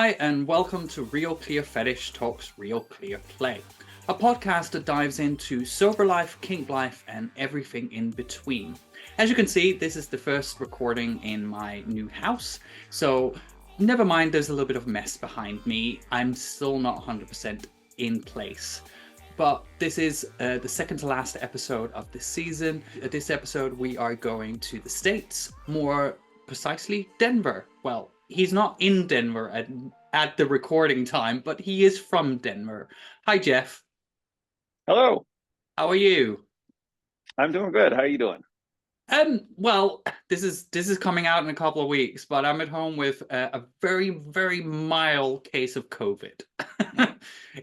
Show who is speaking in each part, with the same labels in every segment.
Speaker 1: Hi, and welcome to Real Clear Fetish Talks Real Clear Play, a podcast that dives into sober life, kink life, and everything in between. As you can see, this is the first recording in my new house, so never mind, there's a little bit of mess behind me. I'm still not 100% in place. But this is the second to last episode of this season. This episode, we are going to the States, more precisely Denver. Well, he's not in Denver at the recording time, but he is from Denver. Hi, Jeff.
Speaker 2: Hello,
Speaker 1: How are you?
Speaker 2: I'm doing good. How are you doing?
Speaker 1: Well, this is coming out in a couple of weeks, but I'm at home with a very, very mild case of COVID.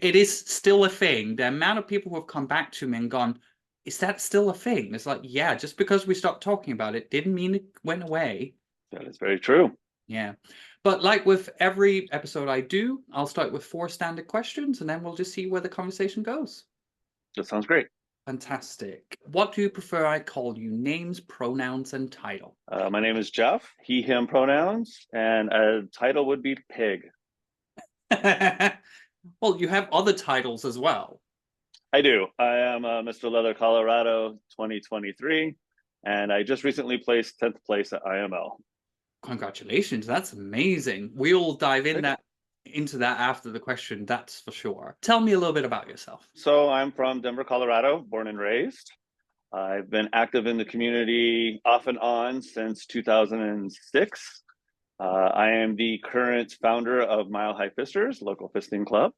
Speaker 1: It is still a thing. The amount of people who have come back to me and gone, "Is that still a thing?" It's like, yeah, just because we stopped talking about it didn't mean it went away.
Speaker 2: That is very true.
Speaker 1: Yeah. But like with every episode I do, I'll start with 4 standard questions and then we'll just see where the conversation goes.
Speaker 2: That sounds great.
Speaker 1: Fantastic. What do you prefer I call you? Names, pronouns, and title?
Speaker 2: My name is Jeff, he, him pronouns, and a title would be Pig.
Speaker 1: Well, you have other titles as well.
Speaker 2: I do. I am Mr. Leather Colorado 2023, and I just recently placed 10th place at IML.
Speaker 1: Congratulations, that's amazing. We'll dive
Speaker 2: Thank you.
Speaker 1: into that after the question, that's for sure. Tell me a little bit about yourself.
Speaker 2: So I'm from Denver, Colorado, born and raised. I've been active in the community off and on since 2006. I am the current founder of Mile High Fisters, local fisting club,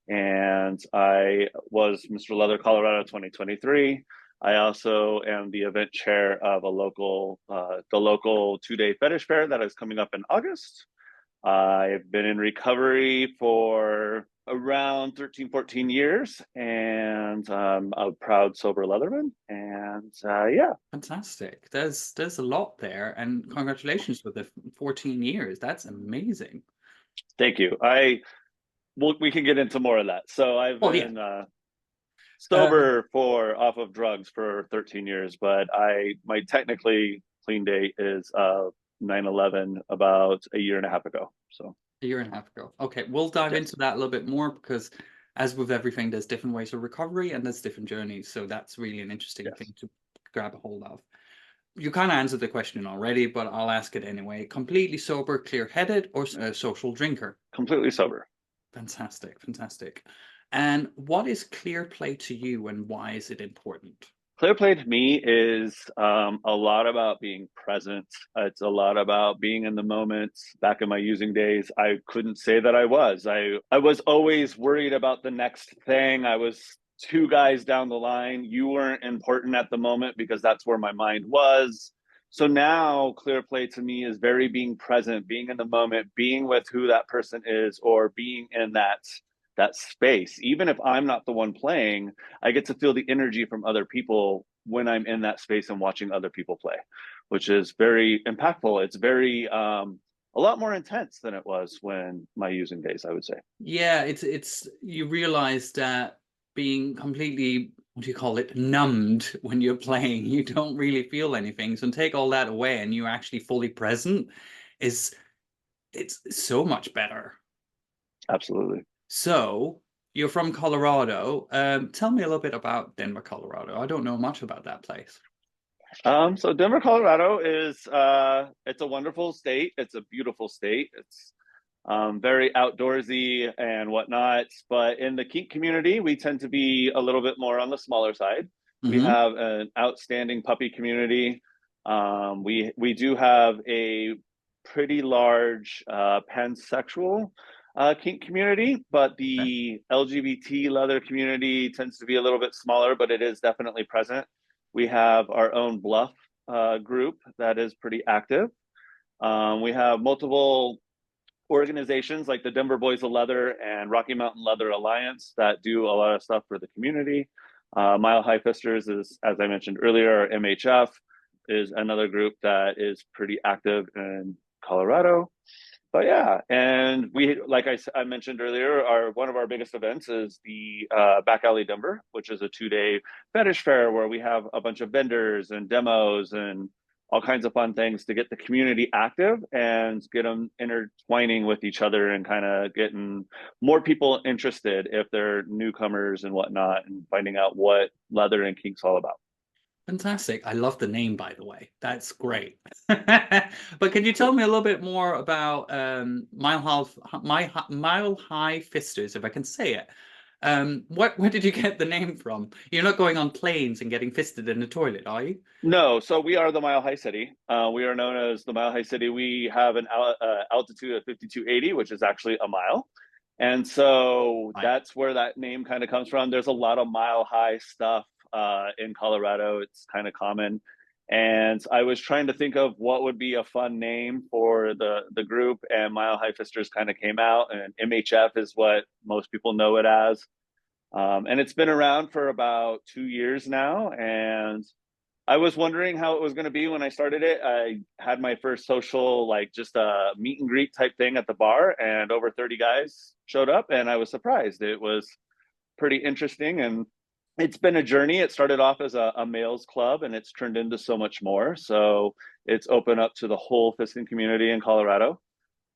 Speaker 2: and I was Mr. Leather Colorado 2023. I also am the event chair of the local 2-day fetish fair that is coming up in August. I've been in recovery for around 13, 14 years, and a proud sober leatherman. And yeah.
Speaker 1: Fantastic. There's a lot there, and congratulations with the 14 years. That's amazing.
Speaker 2: Thank you. We can get into more of that. So I've
Speaker 1: Well, yeah.
Speaker 2: been
Speaker 1: Um,
Speaker 2: sober for off of drugs for 13 years, but my technically clean date is 9/11, about a year and a half ago. So
Speaker 1: a year and a half ago. Okay, we'll dive
Speaker 2: yes,
Speaker 1: into that a little bit more because, as with everything, there's different ways of recovery and there's different journeys. So that's really an interesting
Speaker 2: yes.
Speaker 1: thing to grab a hold of. You kind of answered the question already, but I'll ask it anyway. Completely sober, clear-headed, or a social drinker?
Speaker 2: Completely sober.
Speaker 1: Fantastic, fantastic. And what is clear play to you, and why is it important?
Speaker 2: ClearPlay to me is a lot about being present. It's a lot about being in the moment. Back in my using days, I couldn't say that I was. I was always worried about the next thing. I was 2 guys down the line. You weren't important at the moment because that's where my mind was. So now ClearPlay to me is very being present, being in the moment, being with who that person is, or being in that space. Even if I'm not the one playing, I get to feel the energy from other people when I'm in that space and watching other people play, which is very impactful. It's very a lot more intense than it was when my using days, I would say.
Speaker 1: Yeah, it's you realize that being completely, what do you call it, numbed when you're playing, you don't really feel anything. So take all that away and you're actually fully present is it's so much better.
Speaker 2: Absolutely.
Speaker 1: So you're from Colorado. Tell me a little bit about Denver, Colorado. I don't know much about that place.
Speaker 2: So Denver, Colorado is it's a wonderful state. It's a beautiful state. It's very outdoorsy and whatnot. But in the kink community, we tend to be a little bit more on the smaller side. We
Speaker 1: Hmm.
Speaker 2: have an outstanding puppy community. We do have a pretty large pansexual kink community, but
Speaker 1: Okay.
Speaker 2: the LGBT leather community tends to be a little bit smaller, but it is definitely present. We have our own bluff group that is pretty active. We have multiple organizations like the Denver Boys of Leather and Rocky Mountain Leather Alliance that do a lot of stuff for the community. Mile High Fisters is, as I mentioned earlier, MHF is another group that is pretty active in Colorado. But yeah, and we, like I mentioned earlier, one of our biggest events is the Back Alley Denver, which is a 2-day fetish fair where we have a bunch of vendors and demos and all kinds of fun things to get the community active and get them intertwining with each other and kind of getting more people interested if they're newcomers and whatnot, and finding out what leather and kink's all about.
Speaker 1: Fantastic. I love the name, by the way. That's great. But can you tell me a little bit more about Mile High Fisters, if I can say it? Where did you get the name from? You're not going on planes and getting fisted in the toilet, are you?
Speaker 2: No, so we are the Mile High City. We are known as the Mile High City. We have an altitude of 5280, which is actually a mile. And so
Speaker 1: Right.
Speaker 2: that's where that name kind of comes from. There's a lot of mile high stuff in Colorado. It's kind of common. And I was trying to think of what would be a fun name for the group, and Mile High Fisters kind of came out, and MHF is what most people know it as. And it's been around for about 2 years now. And I was wondering how it was going to be when I started it. I had my first social, like just a meet and greet type thing at the bar, and over 30 guys showed up, and I was surprised. It was pretty interesting, and it's been a journey. It started off as a males club, and it's turned into so much more. So it's opened up to the whole fisting community in Colorado.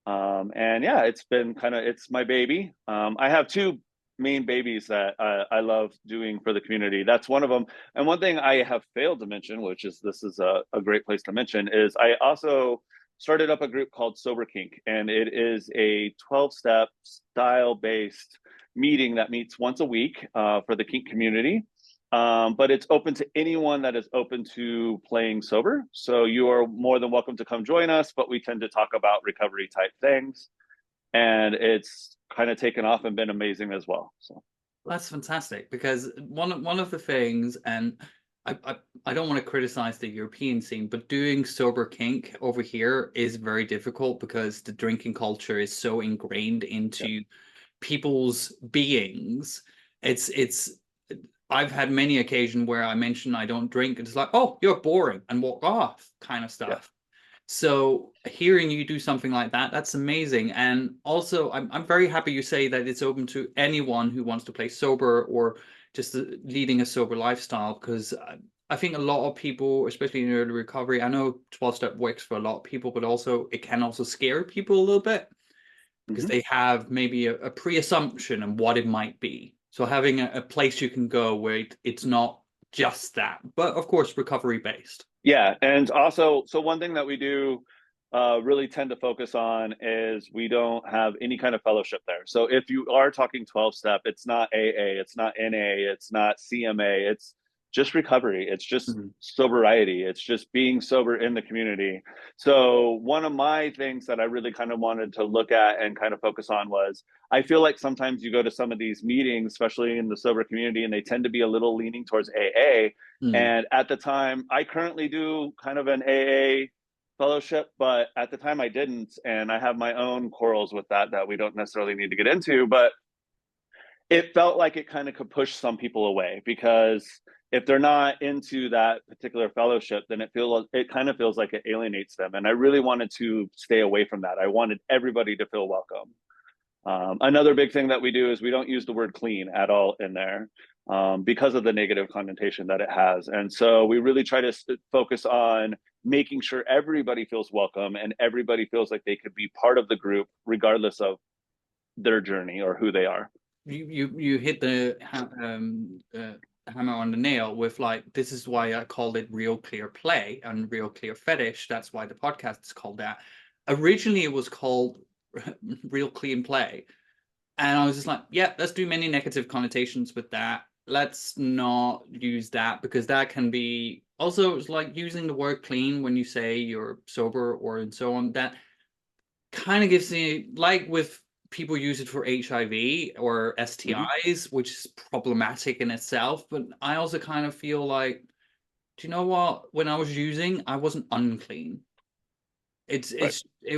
Speaker 2: And yeah, it's been it's my baby. I have two main babies that I love doing for the community. That's one of them. And one thing I have failed to mention, which is this is a great place to mention, is I also started up a group called Sober Kink, and it is a 12-step style based meeting that meets once a week for the kink community. But it's open to anyone that is open to playing sober. So you are more than welcome to come join us, but we tend to talk about recovery type things. And it's kind of taken off and been amazing as well. So
Speaker 1: That's fantastic, because one of the things, and I don't want to criticize the European scene, but doing sober kink over here is very difficult because the drinking culture is so ingrained
Speaker 2: yeah,
Speaker 1: into people's beings. It's I've had many occasions where I mention I don't drink, and it's like, oh, you're boring, and walk off kind of
Speaker 2: yeah.
Speaker 1: stuff. So hearing you do something like that, that's amazing. And also, I'm very happy you say that it's open to anyone who wants to play sober or just leading a sober lifestyle, because I think a lot of people, especially in early recovery, I know 12-step works for a lot of people, but also it can also scare people a little bit because
Speaker 2: Mm-hmm.
Speaker 1: they have maybe a pre-assumption on what it might be. So having a place you can go where it's not just that, but of course, recovery based.
Speaker 2: Yeah, and also, so one thing that we do really tend to focus on is we don't have any kind of fellowship there. So if you are talking 12 step, it's not AA, it's not NA, it's not CMA, it's just recovery. It's just
Speaker 1: Mhm.
Speaker 2: sobriety. It's just being sober in the community. So one of my things that I really kind of wanted to look at and kind of focus on was, I feel like sometimes you go to some of these meetings, especially in the sober community, and they tend to be a little leaning towards AA.
Speaker 1: Mm.
Speaker 2: And at the time, I currently do kind of an AA fellowship, but at the time I didn't. And I have my own quarrels with that we don't necessarily need to get into. But it felt like it kind of could push some people away, because if they're not into that particular fellowship, then it kind of feels like it alienates them. And I really wanted to stay away from that. I wanted everybody to feel welcome. Another big thing that we do is we don't use the word clean at all in there, because of the negative connotation that it has. And so we really try to focus on making sure everybody feels welcome and everybody feels like they could be part of the group, regardless of their journey or who they are.
Speaker 1: You hit the hammer on the nail with, like, this is why I called it Real Clear Play and Real Clear Fetish. That's why the podcast is called that. Originally, it was called Real Clean Play, and I was just like, yeah, let's do many negative connotations with that. Let's not use that, because that can be also, it's like using the word clean when you say you're sober or and so on. That kind of gives me, like with people use it for HIV or
Speaker 2: Mm-hmm.
Speaker 1: STIs, which is problematic in itself. But I also kind of feel like, do you know what? When I was using, I wasn't unclean.
Speaker 2: Right.
Speaker 1: I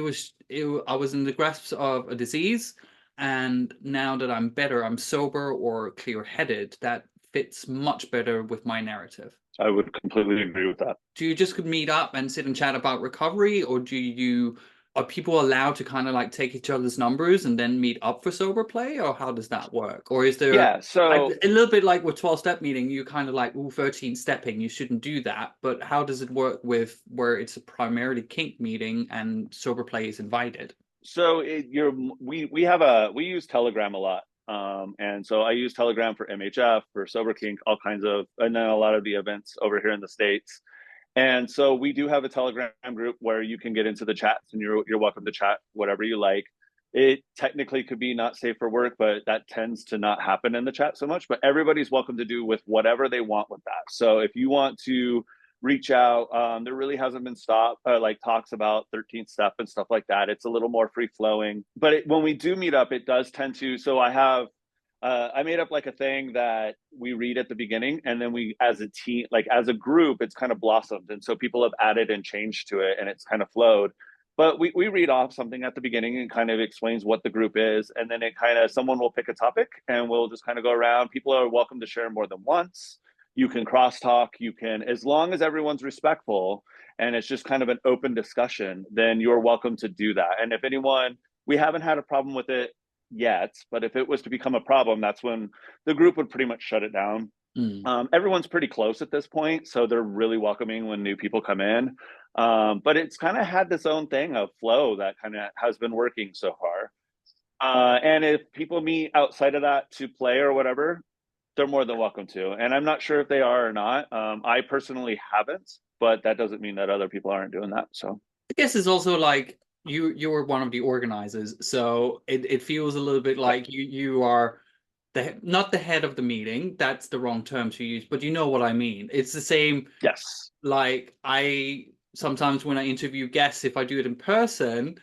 Speaker 1: was in the grasp of a disease, and now that I'm better, I'm sober or clear-headed. That fits much better with my narrative.
Speaker 2: I would completely agree with that.
Speaker 1: Do you just meet up and sit and chat about recovery, or do you are people allowed to kind of like take each other's numbers and then meet up for sober play, or how does that work? Or is there
Speaker 2: Yeah, so
Speaker 1: a little bit like with 12-step meeting, you kind of like, ooh, 13 stepping, you shouldn't do that. But how does it work with where it's a primarily kink meeting and sober play is invited?
Speaker 2: we use Telegram a lot. And so I use Telegram for MHF, for Sober Kink, all kinds of, and then a lot of the events over here in the States. And so we do have a Telegram group where you can get into the chats, and you're welcome to chat whatever you like. It technically could be not safe for work, but that tends to not happen in the chat so much. But everybody's welcome to do with whatever they want with that. So if you want to reach out, there really hasn't been like talks about 13th step and stuff like that. It's a little more free flowing. But when we do meet up, it does tend to. So I made up like a thing that we read at the beginning, and then we, as a team, like as a group, it's kind of blossomed. And so people have added and changed to it, and it's kind of flowed. But we read off something at the beginning and kind of explains what the group is. And then it kind of, someone will pick a topic and we'll just kind of go around. People are welcome to share more than once. You can crosstalk, you can, as long as everyone's respectful and it's just kind of an open discussion, then you're welcome to do that. And if anyone, we haven't had a problem with it yet, but if it was to become a problem, that's when the group would pretty much shut it down.
Speaker 1: Mm.
Speaker 2: Everyone's pretty close at this point, so they're really welcoming when new people come in. But it's kind of had this own thing of flow that kind of has been working so far. And if people meet outside of that to play or whatever, they're more than welcome to. And I'm not sure if they are or not. I personally haven't, but that doesn't mean that other people aren't doing that. So
Speaker 1: I guess it's also like you were one of the organizers, so it feels a little bit
Speaker 2: right.
Speaker 1: like you are not the head of the meeting. That's the wrong term to use, but you know what I mean. It's the same.
Speaker 2: Yes.
Speaker 1: Like I sometimes when I interview guests, if I do it in person,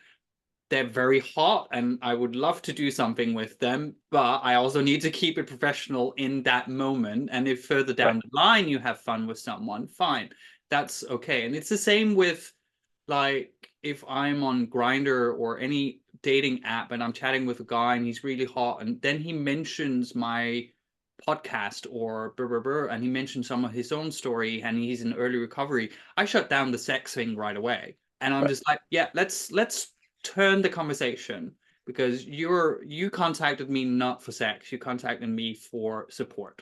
Speaker 1: they're very hot and I would love to do something with them, but I also need to keep it professional in that moment. And if further
Speaker 2: Right.
Speaker 1: down the line you have fun with someone, fine. That's okay. And it's the same with like if I'm on Grinder or any dating app and I'm chatting with a guy and he's really hot and then he mentions my podcast or blah, blah, blah, and he mentioned some of his own story and he's in early recovery, I shut down the sex thing right away. And I'm
Speaker 2: Right.
Speaker 1: just like, yeah, let's turn the conversation because you contacted me not for sex, you contacted me for support.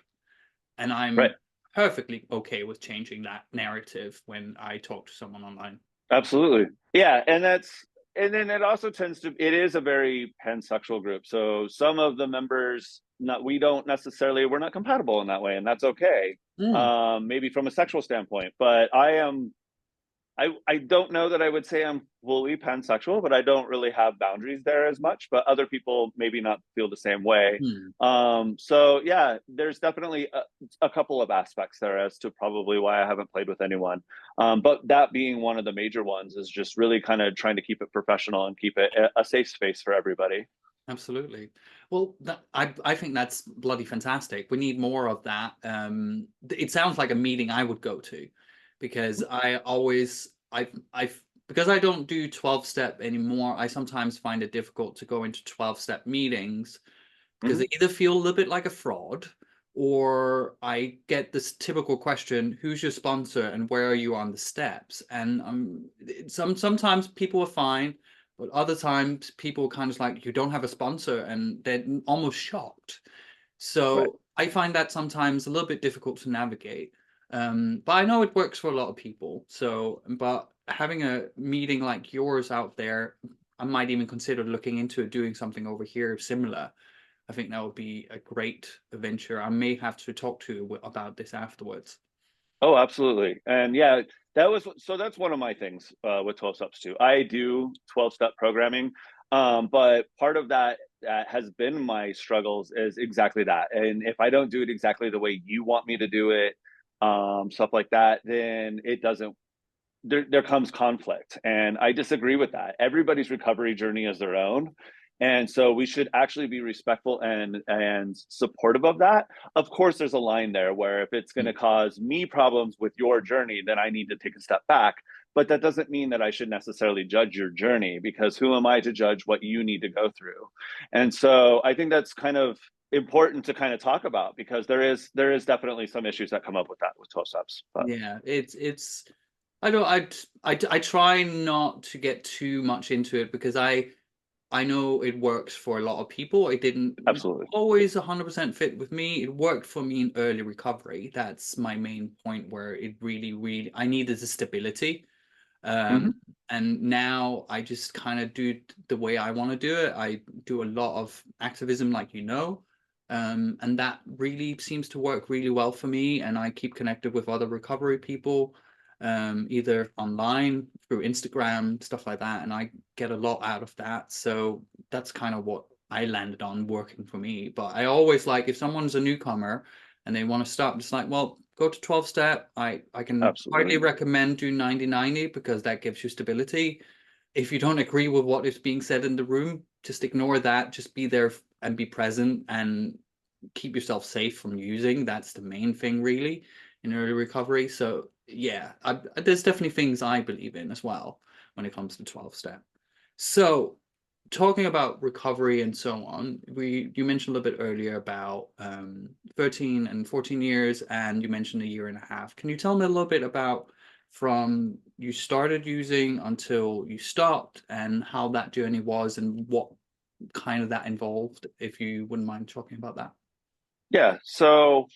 Speaker 1: And
Speaker 2: Right.
Speaker 1: I'm perfectly okay with changing that narrative when I talk to someone online.
Speaker 2: Absolutely. Yeah. And then it also tends to, it is a very pansexual group. So some of the members, not, we don't necessarily, we're not compatible in that way, and that's okay.
Speaker 1: Mm.
Speaker 2: Maybe from a sexual standpoint, but I don't know that I would say I'm fully pansexual, but I don't really have boundaries there as much. But other people maybe not feel the same way.
Speaker 1: Mm.
Speaker 2: So yeah, there's definitely a couple of aspects there as to probably why I haven't played with anyone. But that being one of the major ones is just really kind of trying to keep it professional and keep it a safe space for everybody.
Speaker 1: Absolutely. Well, I think that's bloody fantastic. We need more of that. It sounds like a meeting I would go to because I've because I don't do 12-step anymore, I sometimes find it difficult to go into 12-step meetings because they
Speaker 2: Mm-hmm.
Speaker 1: either feel a little bit like a fraud or I get this typical question, who's your sponsor and where are you on the steps? And sometimes people are fine, but other times people kind of like, you don't have a sponsor and they're almost shocked.
Speaker 2: Right.
Speaker 1: So I find that sometimes a little bit difficult to navigate. But I know it works for a lot of people. So, but having a meeting like yours out there, I might even consider looking into doing something over here similar. I think that would be a great adventure. I may have to talk to you about this afterwards.
Speaker 2: Oh, absolutely. And yeah, that's one of my things with 12 steps too. I do 12-step programming. But part of that has been my struggles is exactly that. And if I don't do it exactly the way you want me to do it, stuff like that, then it doesn't, there comes conflict. And I disagree with that. Everybody's recovery journey is their own. And so we should actually be respectful and supportive of that. Of course, there's a line there where if it's going to cause me problems with your journey, then I need to take a step back. But that doesn't mean that I should necessarily judge your journey, because who am I to judge what you need to go through? And so I think that's kind of important to kind of talk about, because there is definitely some issues that come up with that with 12 steps. But
Speaker 1: Yeah, it's I don't. I try not to get too much into it because I know it works for a lot of people. It didn't
Speaker 2: Absolutely.
Speaker 1: always 100% fit with me. It worked for me in early recovery. That's my main point where it really, really, I needed the stability.
Speaker 2: Hmm.
Speaker 1: Um, and now I just kind of do the way I want to do it. I do a lot of activism, like and that really seems to work really well for me. And I keep connected with other recovery people, either online through Instagram, stuff like that. And I get a lot out of that. So that's kind of what I landed on working for me. But I always like if someone's a newcomer and they want to start, it's like, well, go to 12 step. I can highly
Speaker 2: Absolutely.
Speaker 1: recommend do 90-90 because that gives you stability. If you don't agree with what is being said in the room, just ignore that. Just be there and be present and keep yourself safe from using. That's the main thing, really, in early recovery. So, yeah, there's definitely things I believe in as well when it comes to 12 step. So, talking about recovery and so on, you mentioned a little bit earlier about 13 and 14 years, and you mentioned a year and a half. Can you tell me a little bit about from you started using until you stopped and how that journey was and what kind of that involved, if you wouldn't mind talking about that?
Speaker 2: Yeah. So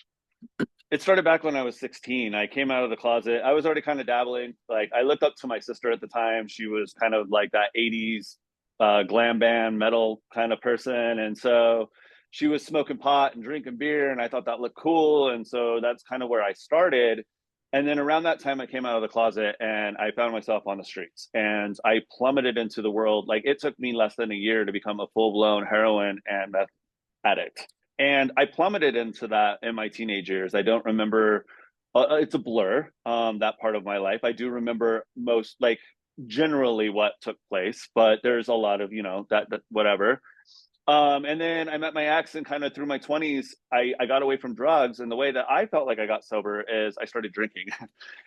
Speaker 2: it started back when I was 16. I came out of the closet. I was already kind of dabbling. Like I looked up to my sister at the time. She was kind of like that 80s glam band metal kind of person. And so she was smoking pot and drinking beer. And I thought that looked cool. And so that's kind of where I started. And then around that time, I came out of the closet and I found myself on the streets and I plummeted into the world. Like it took me less than a year to become a full blown heroin and meth addict. And I plummeted into that in my teenage years. I don't remember, it's a blur, that part of my life. I do remember most, like, generally what took place, but there's a lot of, that whatever. And then I met my ex, and kind of through my 20s, I got away from drugs. And the way that I felt like I got sober is I started drinking.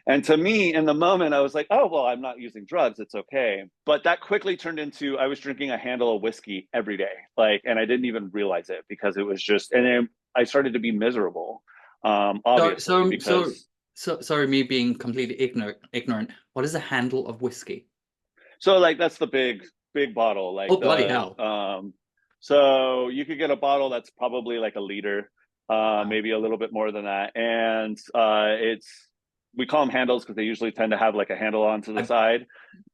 Speaker 2: And to me, in the moment, I was like, oh, well, I'm not using drugs. It's okay. But that quickly turned into I was drinking a handle of whiskey every day. And I didn't even realize it because it was just, and then I started to be miserable,
Speaker 1: So,
Speaker 2: obviously,
Speaker 1: so, so,
Speaker 2: because
Speaker 1: sorry, me being completely ignorant. What is a handle of whiskey?
Speaker 2: so like that's the big bottle, like
Speaker 1: Oh, bloody hell.
Speaker 2: so you could get a bottle that's probably like a liter,
Speaker 1: Wow.
Speaker 2: maybe a little bit more than that. And it's we call them handles because they usually tend to have like a handle onto the
Speaker 1: I've,
Speaker 2: side.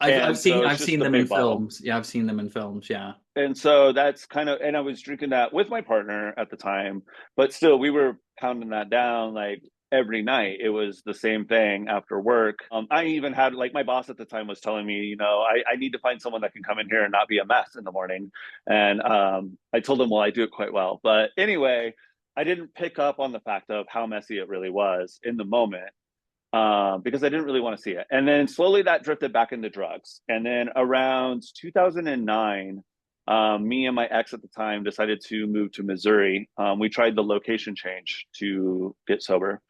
Speaker 1: I've
Speaker 2: And
Speaker 1: seen
Speaker 2: so it's
Speaker 1: I've
Speaker 2: just
Speaker 1: seen
Speaker 2: the
Speaker 1: them in
Speaker 2: big bottle.
Speaker 1: films. Yeah, I've seen them in films. Yeah.
Speaker 2: And so that's kind of, and I was drinking that with my partner at the time, but still we were pounding that down like every night. It was the same thing after work. I even had, like, my boss at the time was telling me, I need to find someone that can come in here and not be a mess in the morning. And I told him, well, I do it quite well. But anyway, I didn't pick up on the fact of how messy it really was in the moment, because I didn't really want to see it. And then slowly that drifted back into drugs. And then around 2009, me and my ex at the time decided to move to Missouri. We tried the location change to get sober.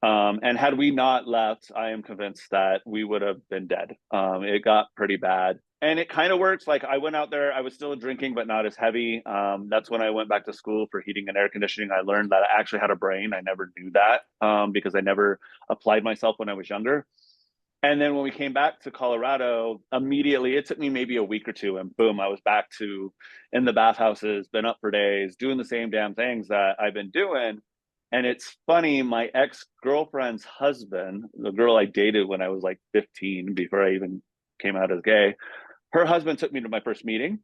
Speaker 2: And had we not left, I am convinced that we would have been dead. It got pretty bad. And it kind of works. Like I went out there, I was still drinking, but not as heavy. That's when I went back to school for heating and air conditioning. I learned that I actually had a brain. I never knew that, because I never applied myself when I was younger. And then when we came back to Colorado, immediately, it took me maybe a week or two, and boom, I was back to in the bathhouses, been up for days, doing the same damn things that I've been doing. And it's funny, my ex girlfriend's husband, the girl I dated when I was like 15, before I even came out as gay, her husband took me to my first meeting.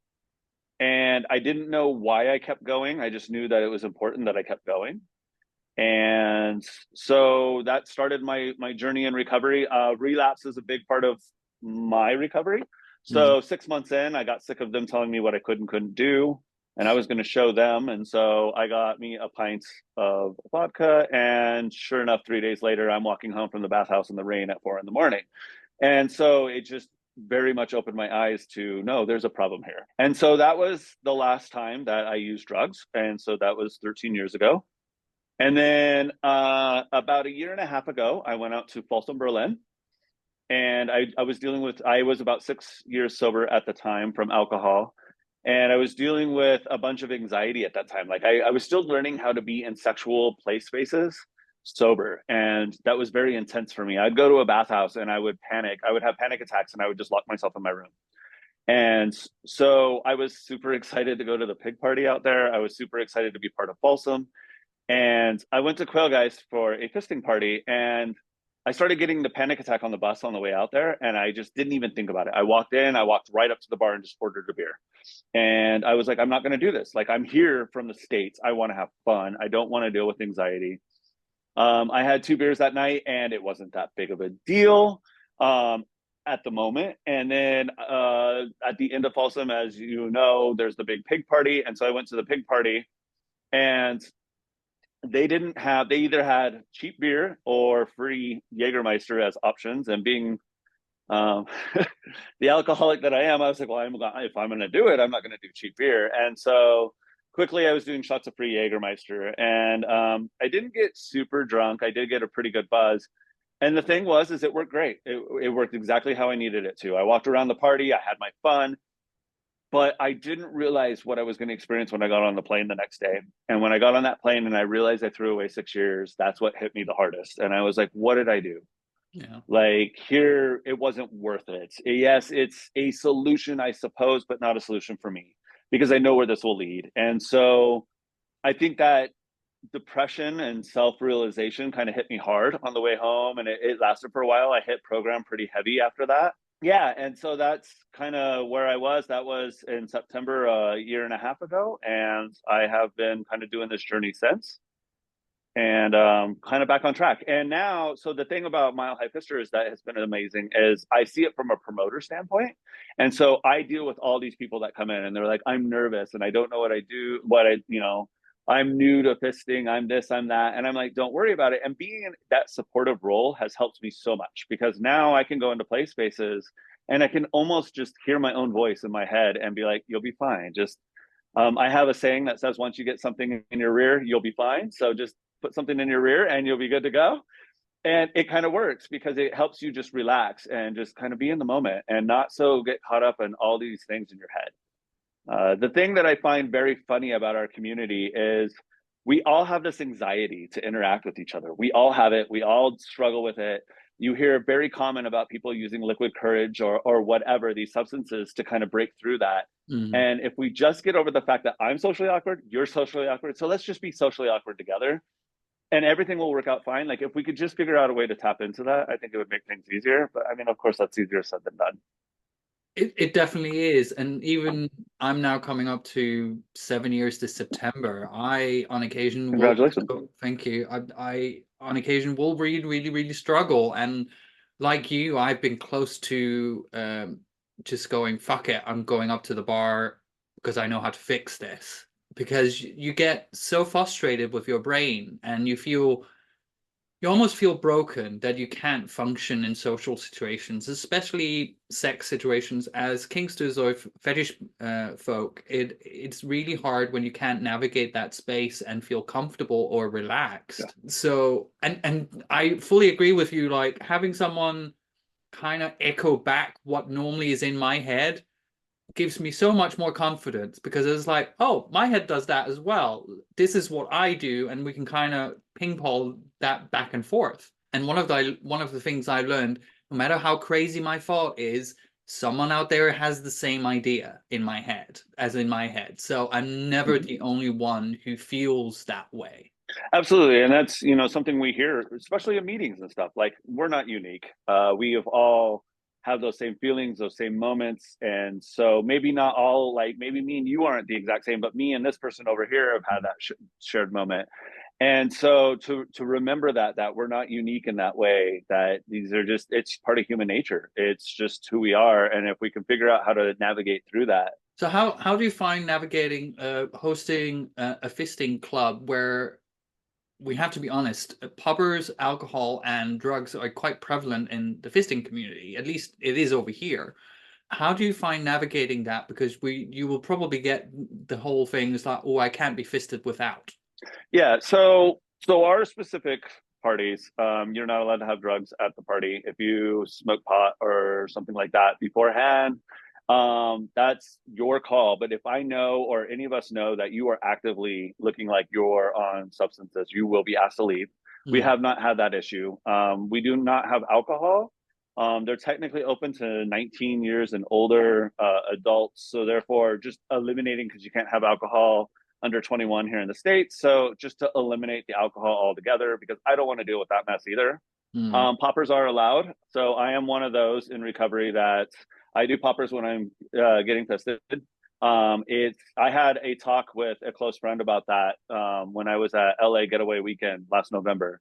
Speaker 2: And I didn't know why I kept going. I just knew that it was important that I kept going. And so that started my journey in recovery. Relapse is a big part of my recovery.
Speaker 1: Mm.
Speaker 2: So 6 months in, I got sick of them telling me what I could and couldn't do, and I was going to show them. And so I got me a pint of vodka, and sure enough, 3 days later, I'm walking home from the bathhouse in the rain at 4 in the morning. And so it just very much opened my eyes to, no, there's a problem here. And so that was the last time that I used drugs, and so that was 13 years ago. And then about a year and a half ago, I went out to Folsom, Berlin, and I was dealing with, I was about 6 years sober at the time from alcohol. And I was dealing with a bunch of anxiety at that time. Like I was still learning how to be in sexual play spaces. sober. And that was very intense for me. I'd go to a bathhouse and I would panic. I would have panic attacks and I would just lock myself in my room. And so I was super excited to go to the pig party out there. I was super excited to be part of Folsom. And I went to Quail Guys for a fisting party, and I started getting the panic attack on the bus on the way out there, and I just didn't even think about it. I walked in, I walked right up to the bar and just ordered a beer. And I was like, I'm not going to do this. Like, I'm here from the States. I want to have fun. I don't want to deal with anxiety. I had 2 beers that night, and it wasn't that big of a deal at the moment. And then at the end of Folsom, as you know, there's the big pig party. And so I went to the pig party, and they either had cheap beer or free Jägermeister as options. And being um, the alcoholic that I am, I was like, well, if I'm going to do it, I'm not going to do cheap beer. And so quickly I was doing shots of free Jägermeister, and I didn't get super drunk. I did get a pretty good buzz. And the thing is it worked great. It worked exactly how I needed it to. I walked around the party. I had my fun. But I didn't realize what I was going to experience when I got on the plane the next day. And when I got on that plane and I realized I threw away 6 years, that's what hit me the hardest. And I was like, what did I do?
Speaker 1: Yeah.
Speaker 2: Like, here, it wasn't worth it. Yes, it's a solution, I suppose, but not a solution for me because I know where this will lead. And so I think that depression and self-realization kind of hit me hard on the way home, and it lasted for a while. I hit program pretty heavy after that. Yeah, and so that's kind of where I was. That was in September a year and a half ago, and I have been kind of doing this journey since, and kind of back on track. And now, so the thing about Mile High Fister is that has been amazing is I see it from a promoter standpoint, and so I deal with all these people that come in and they're like, I'm nervous and I don't know what I do, I'm new to fisting, I'm this, I'm that. And I'm like, don't worry about it. And being in that supportive role has helped me so much because now I can go into play spaces and I can almost just hear my own voice in my head and be like, you'll be fine. I have a saying that says, once you get something in your rear, you'll be fine. So just put something in your rear and you'll be good to go. And it kind of works because it helps you just relax and just kind of be in the moment and not so get caught up in all these things in your head. The thing that I find very funny about our community is we all have this anxiety to interact with each other. We all have it. We all struggle with it. You hear very common about people using liquid courage or whatever, these substances to kind of break through that.
Speaker 1: Mm.
Speaker 2: And if we just get over the fact that I'm socially awkward, you're socially awkward, so let's just be socially awkward together and everything will work out fine. Like if we could just figure out a way to tap into that, I think it would make things easier. But I mean, of course, that's easier said than done.
Speaker 1: It definitely is. And even I'm now coming up to 7 years this September. I on occasion will
Speaker 2: Congratulations.
Speaker 1: thank you. I on occasion will really struggle. And like you, I've been close to just going, fuck it, I'm going up to the bar because I know how to fix this. Because you get so frustrated with your brain and you almost feel broken that you can't function in social situations, especially sex situations. As kinksters or fetish folk, it's really hard when you can't navigate that space and feel comfortable or relaxed. Yeah. So, and I fully agree with you. Like having someone kind of echo back what normally is in my head gives me so much more confidence because it's like, oh, my head does that as well. This is what I do, and we can kind of ping pong that back and forth. And one of the things I learned, no matter how crazy my thought is, someone out there has the same idea in my head as in my head. So I'm never the only one who feels that way.
Speaker 2: Absolutely. And that's, something we hear, especially in meetings and stuff. Like we're not unique. We have all have those same feelings, those same moments. And so maybe not all, like maybe me and you aren't the exact same, but me and this person over here have had that shared moment. And so to remember that we're not unique in that way, that these are just, it's part of human nature. It's just who we are. And if we can figure out how to navigate through that.
Speaker 1: So how do you find navigating hosting a fisting club where we have to be honest, pubbers, alcohol, and drugs are quite prevalent in the fisting community. At least it is over here. How do you find navigating that? Because you will probably get the whole thing is like, oh, I can't be fisted without.
Speaker 2: Yeah. So our specific parties, you're not allowed to have drugs at the party. If you smoke pot or something like that beforehand, that's your call. But if I know or any of us know that you are actively looking like you're on substances, you will be asked to leave. We
Speaker 1: Mm.
Speaker 2: have not had that issue. We do not have alcohol. They're technically open to 19 years and older adults. So therefore, just eliminating, because you can't have alcohol under 21 here in the States. So just to eliminate the alcohol altogether, because I don't want to deal with that mess either.
Speaker 1: Mm.
Speaker 2: Poppers are allowed. So I am one of those in recovery that I do poppers when I'm getting tested. I had a talk with a close friend about that when I was at LA Getaway Weekend last November.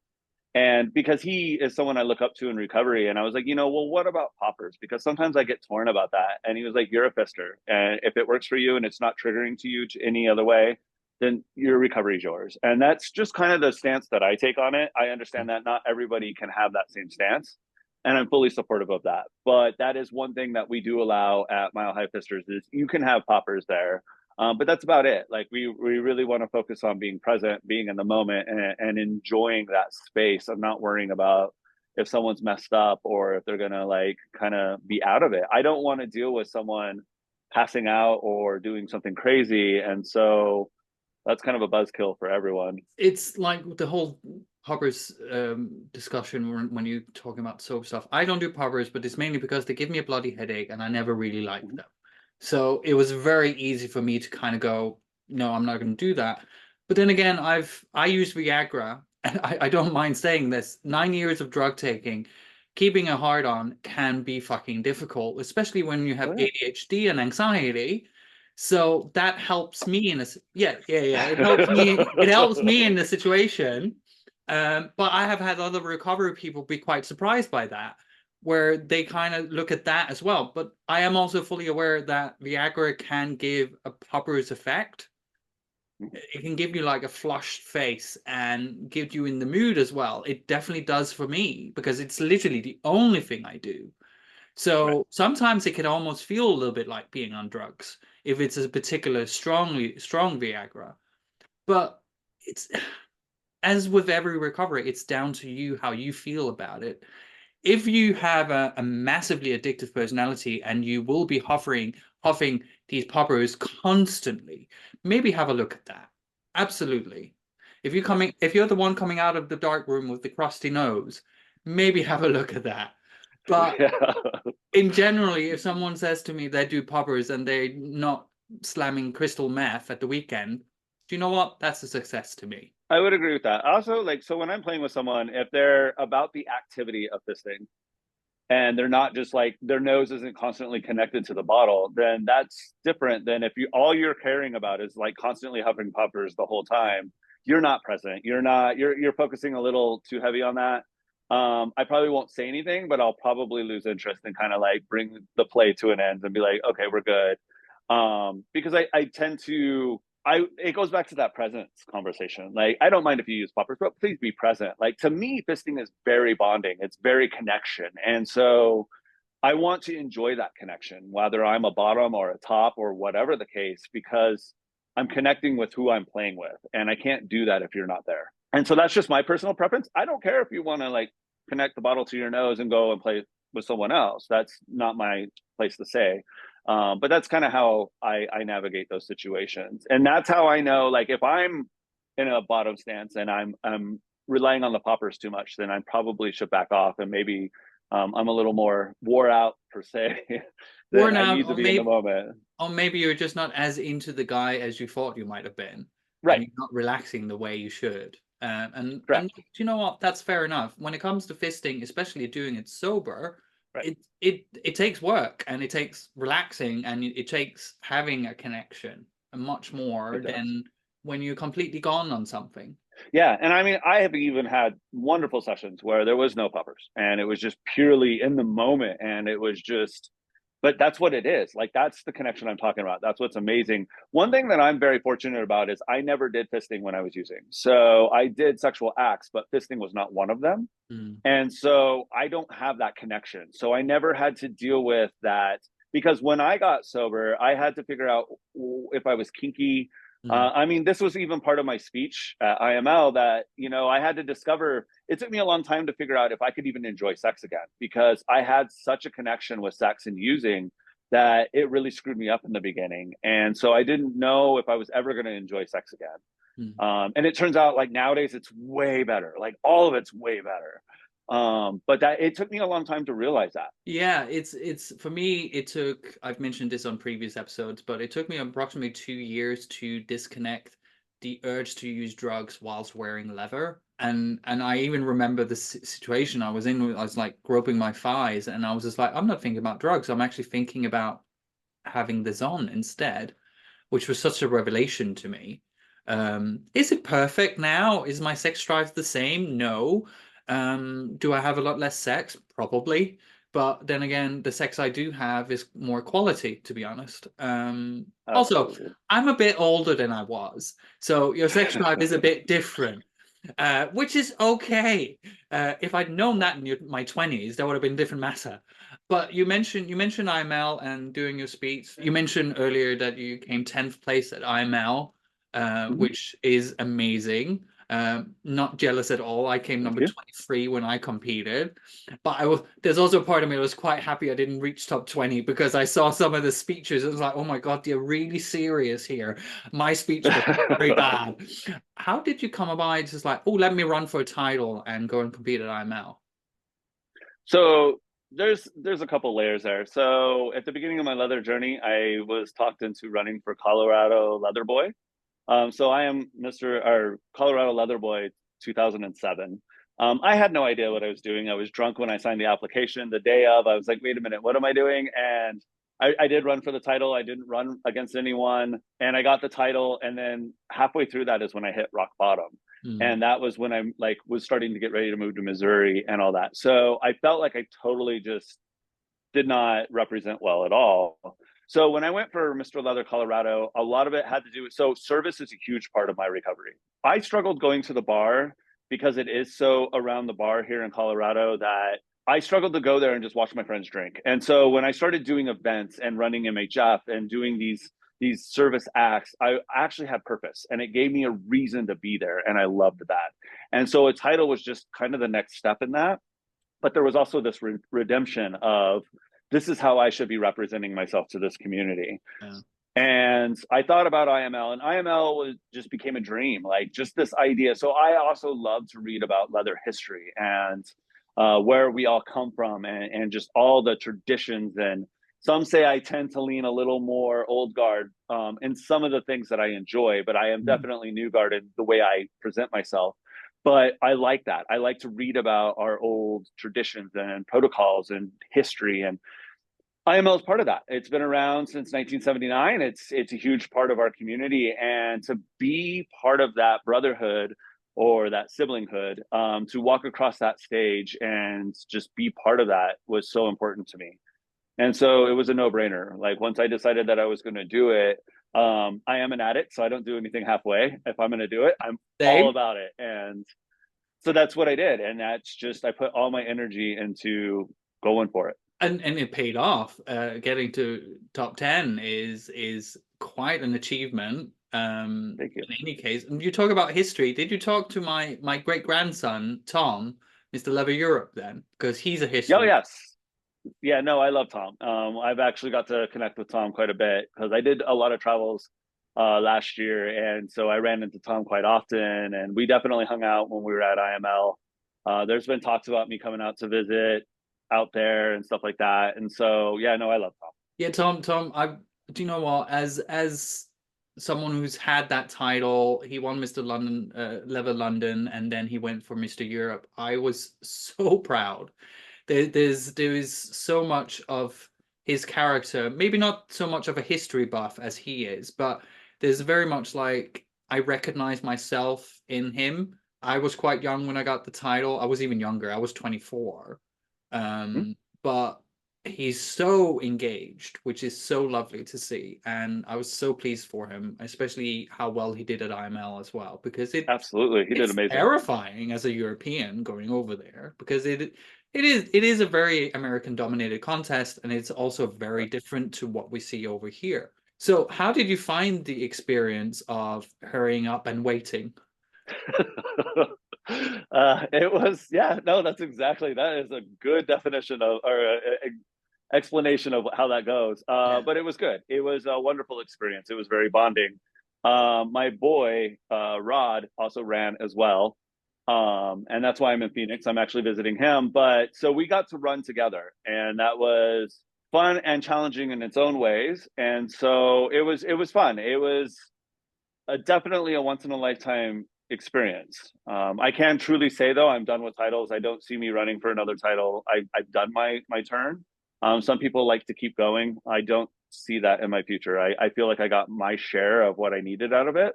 Speaker 2: And because he is someone I look up to in recovery, and I was like, well, what about poppers? Because sometimes I get torn about that. And he was like, you're a fister. And if it works for you and it's not triggering to you to any other way, then your recovery is yours. And that's just kind of the stance that I take on it. I understand that not everybody can have that same stance. And I'm fully supportive of that. But that is one thing that we do allow at Mile High Fisters is you can have poppers there. But that's about it. Like we really want to focus on being present, being in the moment, and enjoying that space of not worrying about if someone's messed up or if they're gonna like kind of be out of it. I don't want to deal with someone passing out or doing something crazy, and so that's kind of a buzzkill for everyone.
Speaker 1: It's like the whole poppers discussion when you're talking about soap stuff. I don't do poppers, but it's mainly because they give me a bloody headache and I never really liked them. So it was very easy for me to kind of go, no, I'm not going to do that. But then again, I use Viagra, and I don't mind saying this. 9 years of drug taking, keeping a hard on can be fucking difficult, especially when you have
Speaker 2: Oh,
Speaker 1: ADHD and anxiety. So that helps me in a yeah. It helps
Speaker 2: yeah.
Speaker 1: me in the situation. But I have had other recovery people be quite surprised by that, where they kind of look at that as well. But I am also fully aware that Viagra can give a popper's effect. It can give you like a flushed face and give you in the mood as well. It definitely does for me because it's literally the only thing I do.
Speaker 2: Right.
Speaker 1: So sometimes it can almost feel a little bit like being on drugs if it's a particular strong Viagra. But it's as with every recovery, it's down to you how you feel about it. If you have a massively addictive personality and you will be huffing these poppers constantly, maybe have a look at that. Absolutely.
Speaker 2: Yeah.
Speaker 1: If you're the one coming out of the dark room with the crusty nose, maybe have a look at that. But
Speaker 2: Yeah.
Speaker 1: in generally, if someone says to me they do poppers and they're not slamming crystal meth at the weekend, do you know what? That's a success to me.
Speaker 2: I would agree with that. Also, like, so when I'm playing with someone, if they're about the activity of fisting and they're not just like their nose isn't constantly connected to the bottle, then that's different than if you all you're caring about is like constantly huffing puffers the whole time. You're not present. You're focusing a little too heavy on that. I probably won't say anything, but I'll probably lose interest and kind of like bring the play to an end and be like, okay, we're good. Because I tend to it goes back to that presence conversation. Like, I don't mind if you use poppers, but please be present. Like, to me, fisting is very bonding. It's very connection. And so I want to enjoy that connection, whether I'm a bottom or a top or whatever the case, because I'm connecting with who I'm playing with. And I can't do that if you're not there. And so that's just my personal preference. I don't care if you want to like connect the bottle to your nose and go and play with someone else. That's not my place to say. But that's kind of how I navigate those situations. And that's how I know, like, if I'm in a bottom stance and I'm relying on the poppers too much, then I probably should back off and maybe I'm a little more wore out per se than
Speaker 1: Worn
Speaker 2: I
Speaker 1: out,
Speaker 2: need to be in the moment.
Speaker 1: or maybe you're just not as into the guy as you thought you might have been, and
Speaker 2: Right.
Speaker 1: you're not relaxing the way you should. And
Speaker 2: Correct.
Speaker 1: do you know what? That's fair enough. When it comes to fisting, especially doing it sober,
Speaker 2: Right.
Speaker 1: it takes work and it takes relaxing and it takes having a connection and much more
Speaker 2: It does.
Speaker 1: than when you're completely gone on something.
Speaker 2: Yeah, and I mean, I have even had wonderful sessions where there was no puffers, and it was just purely in the moment, and it was just. But that's what it is. Like, that's the connection I'm talking about. That's what's amazing. One thing that I'm very fortunate about is I never did fisting when I was using. So I did sexual acts, but fisting was not one of them.
Speaker 1: Mm.
Speaker 2: And so I don't have that connection. So I never had to deal with that because when I got sober, I had to figure out if I was kinky.
Speaker 1: Mm.
Speaker 2: I mean, this was even part of my speech at IML that, I had to discover it took me a long time to figure out if I could even enjoy sex again because I had such a connection with sex and using that it really screwed me up in the beginning. And so I didn't know if I was ever going to enjoy sex again.
Speaker 1: Mm.
Speaker 2: And it turns out like nowadays it's way better. Like all of it's way better. But that it took me a long time to realize that.
Speaker 1: Yeah, it's for me, it took, I've mentioned this on previous episodes, but it took me approximately 2 years to disconnect the urge to use drugs whilst wearing leather. And I even remember the situation I was in. I was like groping my thighs, and I was just like, I'm not thinking about drugs. I'm actually thinking about having this on instead, which was such a revelation to me. Is it perfect now? Is my sex drive the same? No. Do I have a lot less sex? Probably. But then again, the sex I do have is more quality, to be honest. Also,
Speaker 2: Absolutely.
Speaker 1: I'm a bit older than I was, so your sex drive is a bit different, which is okay. If I'd known that in my 20s, that would have been a different matter. But you mentioned IML and doing your speech. You mentioned earlier that you came 10th place at IML,
Speaker 2: Mhm.
Speaker 1: which is amazing. Not jealous at all. I came
Speaker 2: Thank
Speaker 1: number
Speaker 2: you.
Speaker 1: 23 when I competed, but there's also a part of me that was quite happy I didn't reach top 20 because I saw some of the speeches. It was like, oh my God, they're really serious here. My speech was very bad. How did you come about just like, oh, let me run for a title and go and compete at IML?
Speaker 2: So there's a couple layers there. So at the beginning of my leather journey, I was talked into running for Colorado Leather Boy. So I am Mr. or Colorado Leather Boy 2007. I had no idea what I was doing. I was drunk when I signed the application. The day of, I was like, wait a minute, what am I doing? And I did run for the title. I didn't run against anyone, and I got the title. And then halfway through that is when I hit rock bottom,
Speaker 1: Mm,
Speaker 2: and that was when I like was starting to get ready to move to Missouri and all that. So I felt like I totally just did not represent well at all. So when I went for Mr. Leather Colorado, a lot of it had to do with so service is a huge part of my recovery. I struggled going to the bar because it is so around the bar here in Colorado that I struggled to go there and just watch my friends drink. And so when I started doing events and running MHF and doing these service acts, I actually had purpose and it gave me a reason to be there. And I loved that. And so a title was just kind of the next step in that. But there was also this redemption of this is how I should be representing myself to this community.
Speaker 1: yeah.
Speaker 2: And I thought about IML, and IML was just became a dream, like just this idea. So I also love to read about leather history and where we all come from, and just all the traditions. And some say I tend to lean a little more old guard in some of the things that I enjoy, but I am
Speaker 1: Mm.
Speaker 2: definitely new guard in the way I present myself. But I like that. I like to read about our old traditions and protocols and history, and IML is part of that. It's been around since 1979. It's a huge part of our community, and to be part of that brotherhood or that siblinghood, to walk across that stage and just be part of that was so important to me. And so it was a no brainer. Like once I decided that I was going to do it, I am an addict, so I don't do anything halfway. If I'm going to do it, I'm all
Speaker 1: Same.
Speaker 2: about it. And so that's what I did, and that's just I put all my energy into going for it.
Speaker 1: And it paid off. Getting to top 10 is quite an achievement.
Speaker 2: Thank you.
Speaker 1: In any case, and you talk about history. Did you talk to my great grandson Tom, Mr. Lever Europe, then? Because he's a
Speaker 2: Oh
Speaker 1: history.
Speaker 2: yes, yeah. No, I love Tom. I've actually got to connect with Tom quite a bit because I did a lot of travels last year, and so I ran into Tom quite often, and we definitely hung out when we were at IML. There's been talks about me coming out to visit out there and stuff like that, and so yeah, no, I love Tom.
Speaker 1: Yeah, Tom, I do you know what? As someone who's had that title, he won Mr. London, Lever London, and then he went for Mr. Europe. I was so proud. There is so much of his character, maybe not so much of a history buff as he is, but there's very much like I recognize myself in him. I was quite young when I got the title. I was even younger. I was 24.
Speaker 2: Hmm?
Speaker 1: But he's so engaged, which is so lovely to see. And I was so pleased for him, especially how well he did at IML as well, because
Speaker 2: Absolutely, he did
Speaker 1: it's
Speaker 2: amazing.
Speaker 1: terrifying as a European going over there because it is a very American dominated contest, and it's also very different to what we see over here. So how did you find the experience of hurrying up and waiting?
Speaker 2: It was, yeah, no, that's exactly that is a good definition of or explanation of how that goes.
Speaker 1: Yeah.
Speaker 2: But it was good. It was a wonderful experience. It was very bonding. My boy, Rod, also ran as well. And that's why I'm in Phoenix. I'm actually visiting him. But so we got to run together, and that was fun and challenging in its own ways. And so it was fun. It was definitely a once in a lifetime experience. I can truly say though, I'm done with titles. I don't see me running for another title. I've done my turn. Some people like to keep going. I don't see that in my future. I feel like I got my share of what I needed out of it.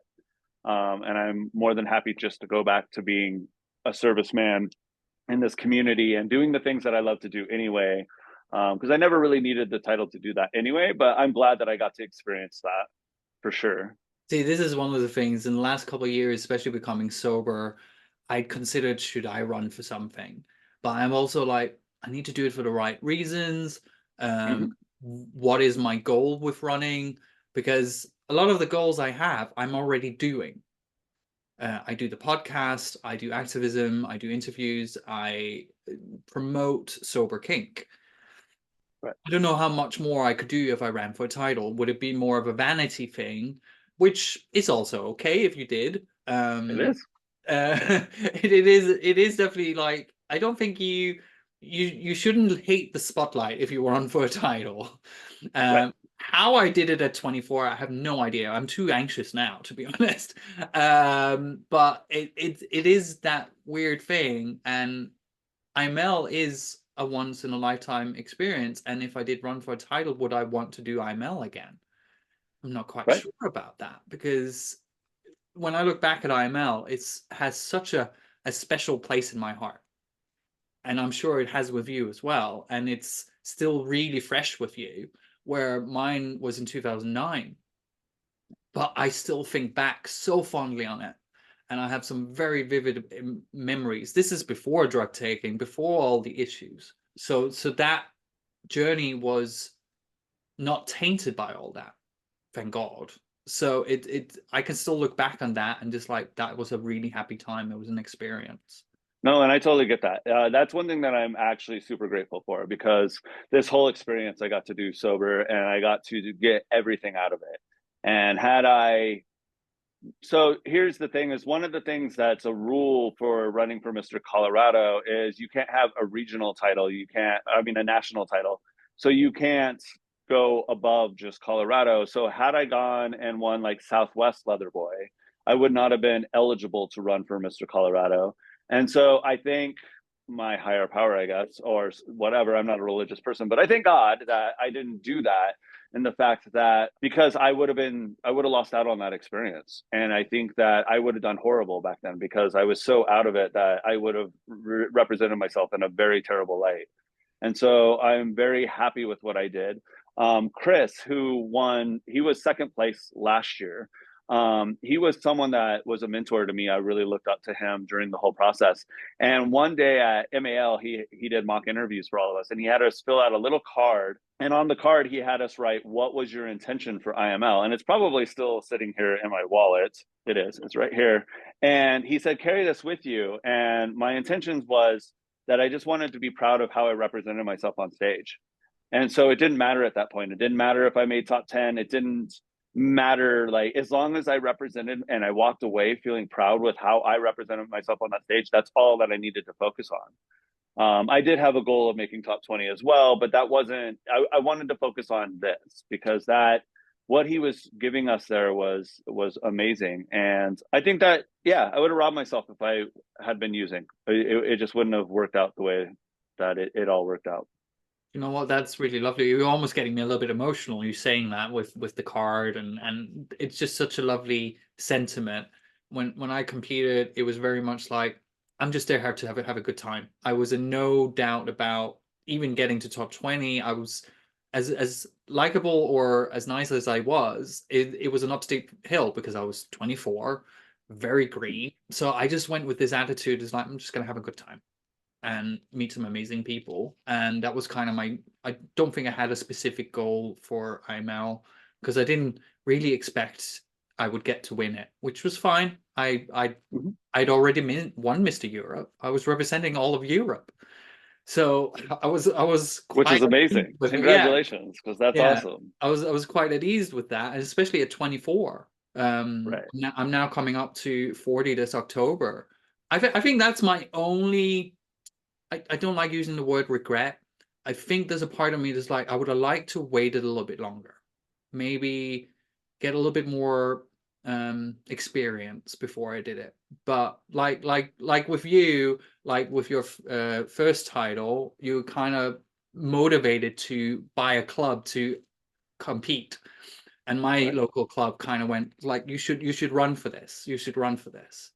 Speaker 2: And I'm more than happy just to go back to being a serviceman in this community and doing the things that I love to do anyway. Because I never really needed the title to do that anyway, but I'm glad that I got to experience that for sure.
Speaker 1: See, this is one of the things in the last couple of years, especially becoming sober, I considered should I run for something. But I'm also like, I need to do it for the right reasons.
Speaker 2: Mm-hmm.
Speaker 1: What is my goal with running? Because a lot of the goals I have, I'm already doing. I do the podcast, I do activism, I do interviews, I promote Sober Kink.
Speaker 2: Right.
Speaker 1: I don't know how much more I could do if I ran for a title. Would it be more of a vanity thing, which is also okay if you did?
Speaker 2: It is.
Speaker 1: It is definitely like I don't think you shouldn't hate the spotlight if you run for a title.
Speaker 2: Right.
Speaker 1: How I did it at 24, I have no idea. I'm too anxious now, to be honest. But it is that weird thing, and IML is a once in a lifetime experience. And if I did run for a title, would I want to do IML again? I'm not quite
Speaker 2: Right.
Speaker 1: sure about that because when I look back at IML, it's has such a special place in my heart. And I'm sure it has with you as well. And it's still really fresh with you, where mine was in 2009. But I still think back so fondly on it. And I have some very vivid memories. This is before drug taking, before all the issues. So that journey was not tainted by all that, thank God. So it I can still look back on that and just like that was a really happy time. It was an experience.
Speaker 2: No, and I totally get that. That's one thing that I'm actually super grateful for because this whole experience I got to do sober and I got to get everything out of it. And had I, so here's the thing is one of the things that's a rule for running for Mr. Colorado is you can't have a regional title. You can't, I mean, a national title. So you can't go above just Colorado. So had I gone and won like Southwest Leather Boy, I would not have been eligible to run for Mr. Colorado. And so I think my higher power, I guess, or whatever, I'm not a religious person, but I thank God that I didn't do that. And the fact that because I would have lost out on that experience. And I think that I would have done horrible back then because I was so out of it that I would have represented myself in a very terrible light. And so I'm very happy with what I did. Chris, who won, he was second place last year. He was someone that was a mentor to me. I really looked up to him during the whole process. And one day at MAL, he did mock interviews for all of us, and he had us fill out a little card. And on the card, he had us write, "What was your intention for IML?" And it's probably still sitting here in my wallet. It is. It's right here. And he said, "Carry this with you." And my intentions was that I just wanted to be proud of how I represented myself on stage. And so it didn't matter at that point. It didn't matter if I made top 10. It didn't matter. Like, as long as I represented and I walked away feeling proud with how I represented myself on that stage, that's all that I needed to focus on. I did have a goal of making top 20 as well, but that wasn't, I wanted to focus on this because that, what he was giving us there was amazing. And I think that, yeah, I would have robbed myself if I had been using, it just wouldn't have worked out the way that it all worked out.
Speaker 1: You know what? That's really lovely. You're almost getting me a little bit emotional. You saying that with the card and it's just such a lovely sentiment. When I competed, it was very much like I'm just there to have a good time. I was in no doubt about even getting to top 20. I was as likable or as nice as I was, it was an upsteep hill because I was 24, very green. So I just went with this attitude as like I'm just gonna have a good time and meet some amazing people. And that was kind of my, I don't think I had a specific goal for IML because I didn't really expect I would get to win it, which was fine.
Speaker 2: Mm-hmm.
Speaker 1: I'd already won Mr. Europe. I was representing all of Europe. So I was
Speaker 2: Which
Speaker 1: quite
Speaker 2: is
Speaker 1: at ease
Speaker 2: amazing.
Speaker 1: with it. Yeah,
Speaker 2: Congratulations, because that's
Speaker 1: yeah.
Speaker 2: awesome.
Speaker 1: I was quite at ease with that, and especially at 24.
Speaker 2: Right.
Speaker 1: I'm now coming up to 40 this October. I think that's my only. I don't like using the word regret. I think there's a part of me that's like I would have liked to wait a little bit longer, maybe get a little bit more experience before I did it. But like with you, like with your first title, you kind of motivated to buy a club to compete, and my
Speaker 2: Right.
Speaker 1: local club kind of went like you should run for this, you should run for this.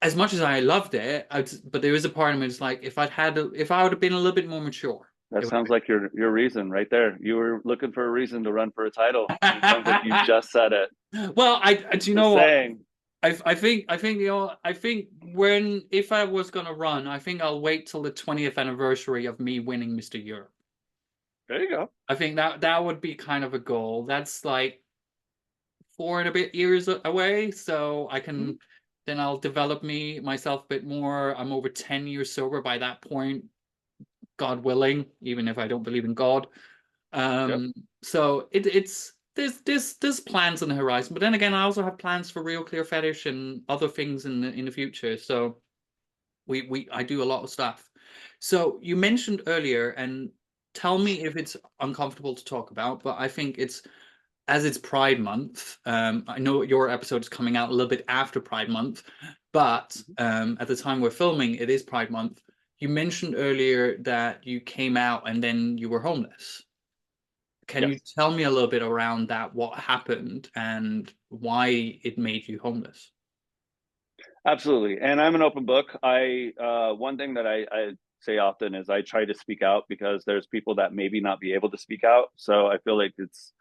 Speaker 1: As much as I loved it, but there was a part of me that's like if I would have been a little bit more mature,
Speaker 2: That
Speaker 1: it would
Speaker 2: sounds like your reason right there. You were looking for a reason to run for a title, and it sounds like you
Speaker 1: have
Speaker 2: just said it.
Speaker 1: been. Well, I do you know
Speaker 2: Just
Speaker 1: what?
Speaker 2: saying.
Speaker 1: I think I think when if I was gonna run, I think I'll wait till the 20th anniversary of me winning Mr. Europe.
Speaker 2: There you go.
Speaker 1: I think that would be kind of a goal. That's like 4 and a bit years away, so I
Speaker 2: Mhm.
Speaker 1: can then I'll develop myself a bit more. I'm over 10 years sober by that point, God willing, even if I don't believe in God.
Speaker 2: Yep.
Speaker 1: So it's there's plans on the horizon, but then again, I also have plans for Real Clear Fetish and other things in the future. So we I do a lot of stuff. So you mentioned earlier, and tell me if it's uncomfortable to talk about, but I think it's as it's Pride Month. I know your episode is coming out a little bit after Pride Month, but
Speaker 2: Mhm.
Speaker 1: at the time we're filming, it is Pride Month. You mentioned earlier that you came out and then you were homeless. Can you
Speaker 2: Yes.
Speaker 1: tell me a little bit around that, what happened and why it made you homeless?
Speaker 2: Absolutely. And I'm an open book. I one thing that I say often is I try to speak out because there's people that maybe not be able to speak out. So I feel like it's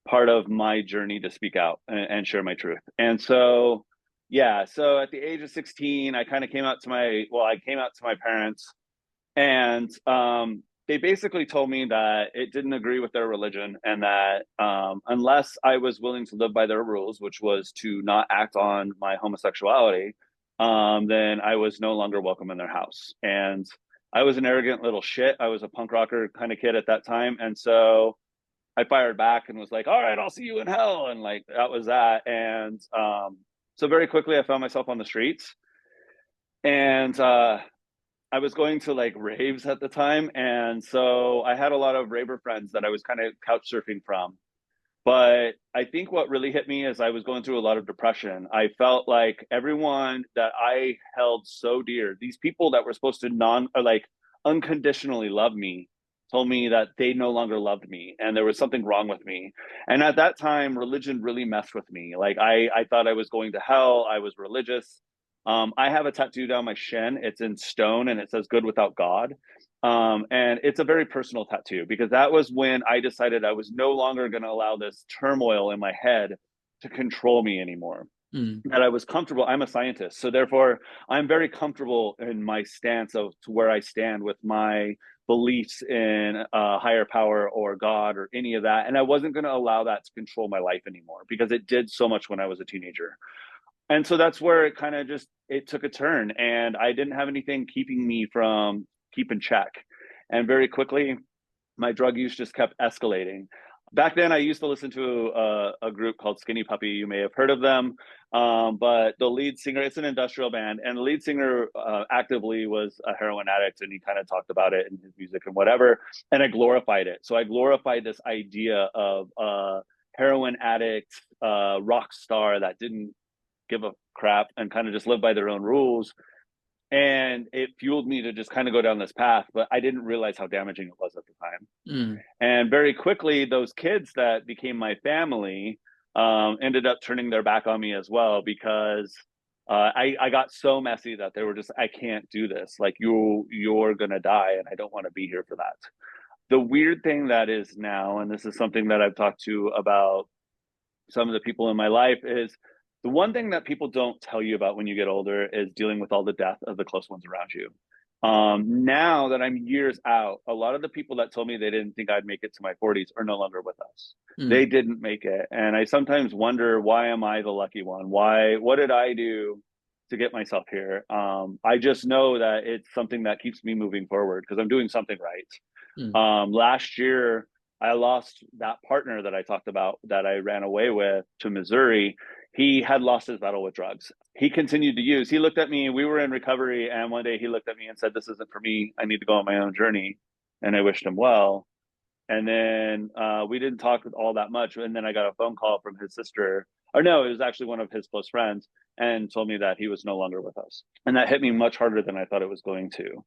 Speaker 2: part of my journey to speak out and share my truth. And so yeah, so at the age of 16, I kind of came out to I came out to my parents, and they basically told me that it didn't agree with their religion, and that unless I was willing to live by their rules, which was to not act on my homosexuality, then I was no longer welcome in their house. And I was an arrogant little shit. I was a punk rocker kind of kid at that time, and so I fired back and was like, "All right, I'll see you in hell," and like that was that. And so very quickly, I found myself on the streets, and I was going to like raves at the time, and so I had a lot of raver friends that I was kind of couch surfing from. But I think what really hit me is I was going through a lot of depression. I felt like everyone that I held so dear, these people that were supposed to non or like unconditionally love me, told me that they no longer loved me and there was something wrong with me. And at that time, religion really messed with me. Like I thought I was going to hell. I was religious. I have a tattoo down my shin. It's in stone and it says "Good without God." And it's a very personal tattoo because that was when I decided I was no longer going to allow this turmoil in my head to control me anymore.
Speaker 1: Mm,
Speaker 2: That I was comfortable. I'm a scientist, so therefore I'm very comfortable in my stance of to where I stand with my beliefs in higher power or God or any of that. And I wasn't going to allow that to control my life anymore because it did so much when I was a teenager. And so that's where it kind of just it took a turn, and I didn't have anything keeping me from keep in check. And very quickly my drug use just kept escalating. Back then I used to listen to a group called Skinny Puppy. You may have heard of them. But the lead singer, it's an industrial band, and the lead singer actively was a heroin addict, and he kind of talked about it in his music and whatever, and I glorified it. So I glorified this idea of a heroin addict rock star that didn't give a crap and kind of just live by their own rules. And it fueled me to just kind of go down this path, but I didn't realize how damaging it was at the time.
Speaker 1: mm,
Speaker 2: And very quickly, those kids that became my family ended up turning their back on me as well because I got so messy that they were just, I can't do this. Like you're gonna die, and I don't want to be here for that. The weird thing that is now, and this is something that I've talked to about some of the people in my life, is the one thing that people don't tell you about when you get older is dealing with all the death of the close ones around you. Now that I'm years out, a lot of the people that told me they didn't think I'd make it to my 40s are no longer with us.
Speaker 1: mm,
Speaker 2: They didn't make it. And I sometimes wonder, why am I the lucky one? Why, what did I do to get myself here? I just know that it's something that keeps me moving forward because I'm doing something right.
Speaker 1: mm,
Speaker 2: Last year, I lost that partner that I talked about that I ran away with to Missouri. he had lost his battle with drugs. He continued to use. He looked at me, we were in recovery, and one day he looked at me and said, "This isn't for me. I need to go on my own journey." And I wished him well. And then we didn't talk all that much. And then I got a phone call from his sister, or no, it was actually one of his close friends, and told me that he was no longer with us. And that hit me much harder than I thought it was going to.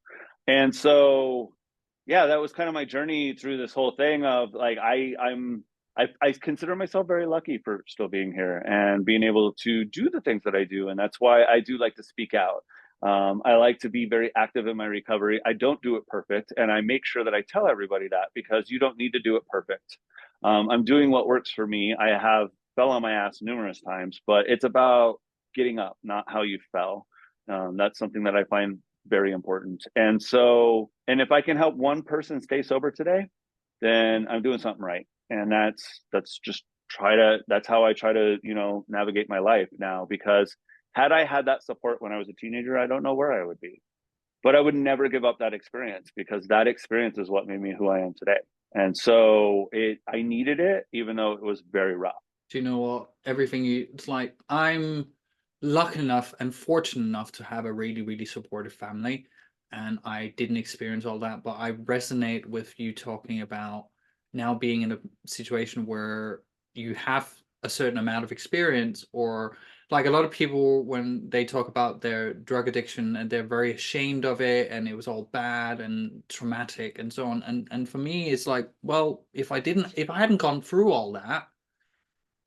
Speaker 2: And so, yeah, that was kind of my journey through this whole thing of like, I consider myself very lucky for still being here and being able to do the things that I do. And that's why I do like to speak out. I like to be very active in my recovery. I don't do it perfect. And I make sure that I tell everybody that, because you don't need to do it perfect. I'm doing what works for me. I have fell on my ass numerous times, but it's about getting up, not how you fell. That's something that I find very important. And so, and if I can help one person stay sober today, then I'm doing something right. And that's just that's how I try to, navigate my life now. Because had I had that support when I was a teenager, I don't know where I would be. But I would never give up that experience, because that experience is what made me who I am today. And so I needed it, even though it was very rough.
Speaker 1: Do you know what? It's like, I'm lucky enough and fortunate enough to have a really, really supportive family. And I didn't experience all that, but I resonate with you talking about now being in a situation where you have a certain amount of experience, or like a lot of people, when they talk about their drug addiction, and they're very ashamed of it, and it was all bad and traumatic and so on. And for me, it's like, well, if I hadn't gone through all that,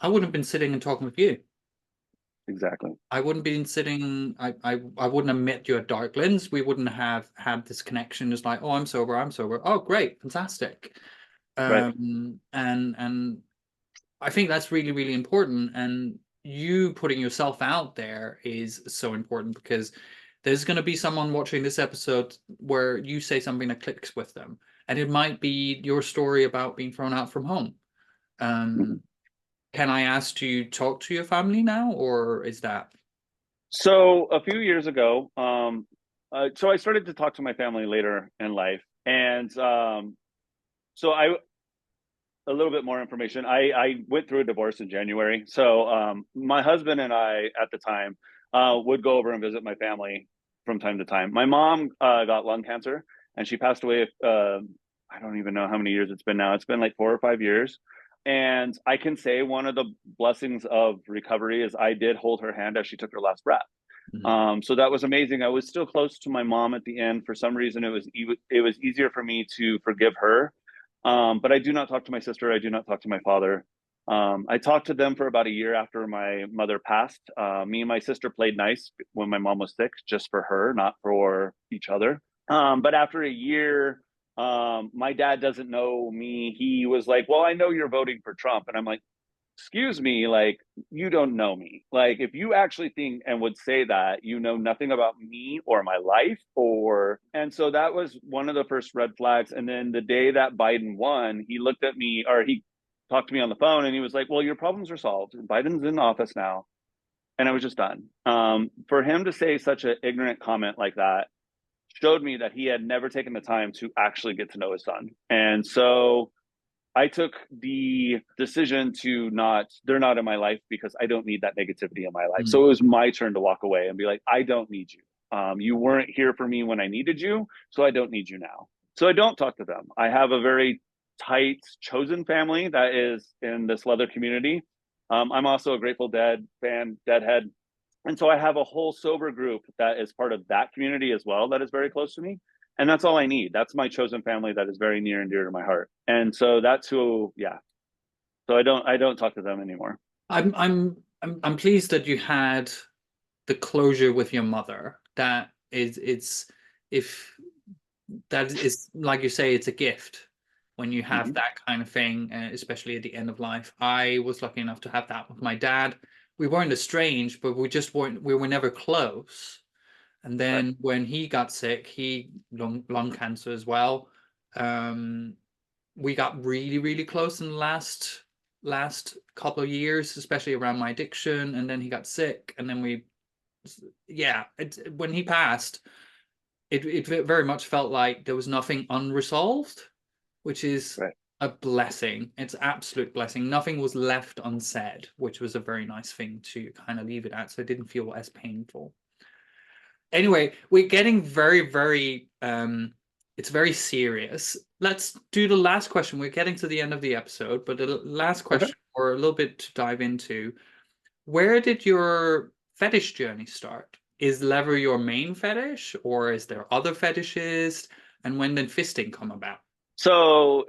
Speaker 1: I wouldn't have been sitting and talking with you.
Speaker 2: Exactly.
Speaker 1: I wouldn't been sitting. I wouldn't have met you at Darklands. We wouldn't have had this connection. Just like, oh, I'm sober. I'm sober. Oh, great, fantastic.
Speaker 2: Right.
Speaker 1: And I think that's really, really important. And you putting yourself out there is so important, because there's going to be someone watching this episode where you say something that clicks with them, and it might be your story about being thrown out from home.
Speaker 2: Mhm.
Speaker 1: Can I ask to talk to your family now, or is that?
Speaker 2: So a few years ago, so I started to talk to my family later in life. And so a little bit more information. I went through a divorce in January. So my husband and I at the time would go over and visit my family from time to time. My mom got lung cancer, and she passed away. I don't even know how many years it's been now. It's been like 4 or 5 years. And I can say one of the blessings of recovery is I did hold her hand as she took her last breath.
Speaker 1: Mhm.
Speaker 2: So that was amazing. I was still close to my mom at the end. For some reason, it was easier for me to forgive her. But I do not talk to my sister. I do not talk to my father. I talked to them for about a year after my mother passed. Me and my sister played nice when my mom was sick, just for her, not for each other. But after a year, my dad doesn't know me. He was like, "Well, I know you're voting for Trump." And I'm like, "Excuse me, like, you don't know me. Like, if you actually think and would say that, you know nothing about me or my life." And so that was one of the first red flags. And then the day that Biden won, he looked at me, or he talked to me on the phone, and he was like, "Well, your problems are solved. Biden's in office now." And I was just done. For him to say such an ignorant comment like that showed me that he had never taken the time to actually get to know his son. And so I took the decision to they're not in my life, because I don't need that negativity in my life.
Speaker 1: Mm.
Speaker 2: So it was my turn to walk away and be like, "I don't need you. You weren't here for me when I needed you, so I don't need you now." So I don't talk to them. I have a very tight, chosen family that is in this leather community. I'm also a Grateful Dead fan, Deadhead. And so I have a whole sober group that is part of that community as well, that is very close to me. And that's all I need. That's my chosen family that is very near and dear to my heart. And so that's who, yeah. So I don't talk to them anymore.
Speaker 1: I'm pleased that you had the closure with your mother. That is, it's if that is, like you say, it's a gift when you have
Speaker 2: Mm-hmm.
Speaker 1: that kind of thing, especially at the end of life. I was lucky enough to have that with my dad. We weren't estranged, but we were never close. And
Speaker 2: Right.
Speaker 1: then when he got sick, he lung cancer as well. Um, we got really, really close in the last couple of years, especially around my addiction. And then he got sick, and then yeah, when he passed, it very much felt like there was nothing unresolved, which is
Speaker 2: Right.
Speaker 1: a blessing. It's absolute blessing. Nothing was left unsaid, which was a very nice thing to kind of leave it at, so it didn't feel as painful. Anyway, we're getting very it's very serious. Let's do the last question. We're getting to the end of the episode, but the last
Speaker 2: Okay.
Speaker 1: question, or a little bit to dive into, where did your fetish journey start? Is leather your main fetish, or is there other fetishes? And when did fisting come about?
Speaker 2: So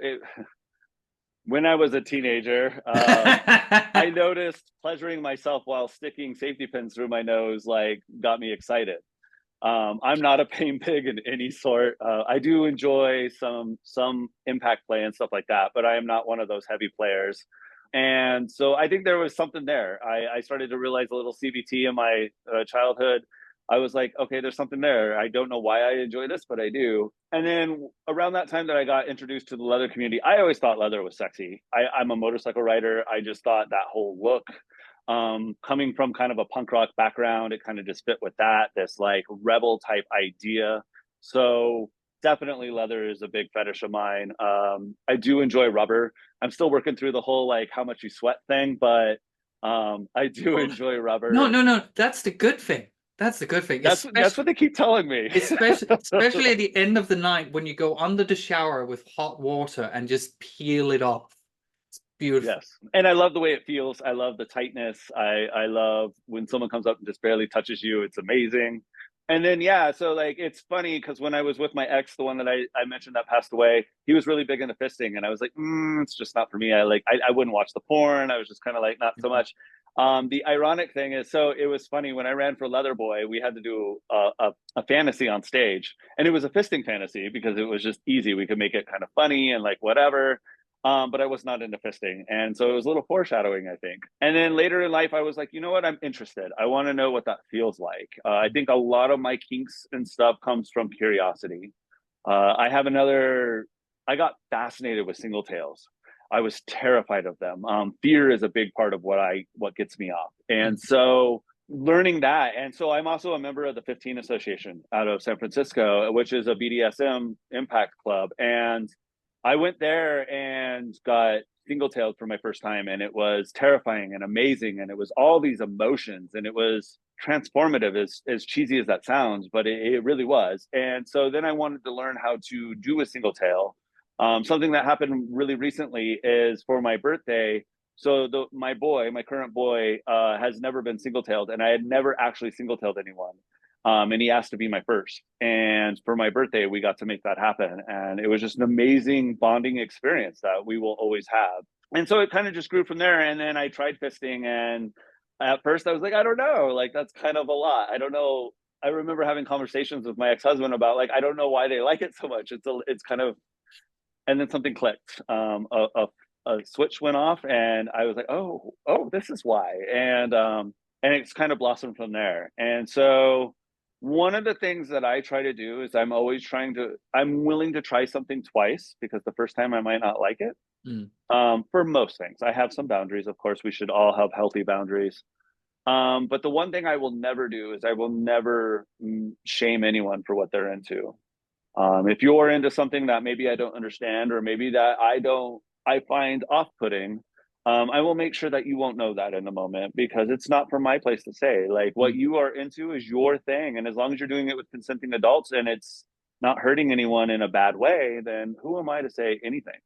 Speaker 2: when I was a teenager, I noticed pleasuring myself while sticking safety pins through my nose like got me excited. I'm not a pain pig in any sort. I do enjoy some impact play and stuff like that, but I am not one of those heavy players. And so I think there was something there. I started to realize a little CBT in my childhood. I was like, okay, there's something there. I don't know why I enjoy this, but I do. And then around that time that I got introduced to the leather community, I always thought leather was sexy. I'm a motorcycle rider. I just thought that whole look, coming from kind of a punk rock background, it kind of just fit with that, this like rebel type idea. So definitely leather is a big fetish of mine. I do enjoy rubber. I'm still working through the whole like how much you sweat thing, but I do
Speaker 1: Oh,
Speaker 2: enjoy
Speaker 1: no,
Speaker 2: rubber.
Speaker 1: no, no. That's the good thing. That's the good thing.
Speaker 2: That's what they keep telling me.
Speaker 1: Especially at the end of the night when you go under the shower with hot water and just peel it off. It's beautiful.
Speaker 2: Yes. And I love the way it feels. I love the tightness. I love when someone comes up and just barely touches you. It's amazing. And then, yeah, so like it's funny because when I was with my ex, the one that I mentioned that passed away, he was really big into fisting. And I was like, it's just not for me. I wouldn't watch the porn. I was just kind of like, not so much. The ironic thing is, so it was funny when I ran for Leather Boy, we had to do a fantasy on stage, and it was a fisting fantasy because it was just easy. We could make it kind of funny and like whatever, but I was not into fisting. And so it was a little foreshadowing, I think. And then later in life, I was like, you know what? I'm interested. I want to know what that feels like. I think a lot of my kinks and stuff comes from curiosity. I have another, I got fascinated with single tails. I was terrified of them. Fear is a big part of what gets me off. And so learning that, and so I'm also a member of the 15 Association out of San Francisco, which is a BDSM impact club. And I went there and got single-tailed for my first time, and it was terrifying and amazing, and it was all these emotions, and it was transformative, as cheesy as that sounds, but it really was. And so then I wanted to learn how to do a single tail. Something that happened really recently is for my birthday. So my current boy, has never been single-tailed, and I had never actually single-tailed anyone. And he asked to be my first. And for my birthday, we got to make that happen. And it was just an amazing bonding experience that we will always have. And so it kind of just grew from there. And then I tried fisting. And at first I was like, I don't know, like that's kind of a lot. I don't know. I remember having conversations with my ex-husband about like, I don't know why they like it so much. It's kind of, and then something clicked. A switch went off and I was like, oh, this is why. And it's kind of blossomed from there. And so one of the things that I try to do is I'm willing to try something twice because the first time I might not like it.
Speaker 1: Mm.
Speaker 2: For most things, I have some boundaries. Of course, we should all have healthy boundaries. But the one thing I will never do is I will never shame anyone for what they're into. If you're into something that maybe I don't understand, or maybe that I find off-putting, I will make sure that you won't know that in the moment because it's not for my place to say. Like what
Speaker 1: Mm.
Speaker 2: you are into is your thing, and as long as you're doing it with consenting adults and it's not hurting anyone in a bad way, then who am I to say anything?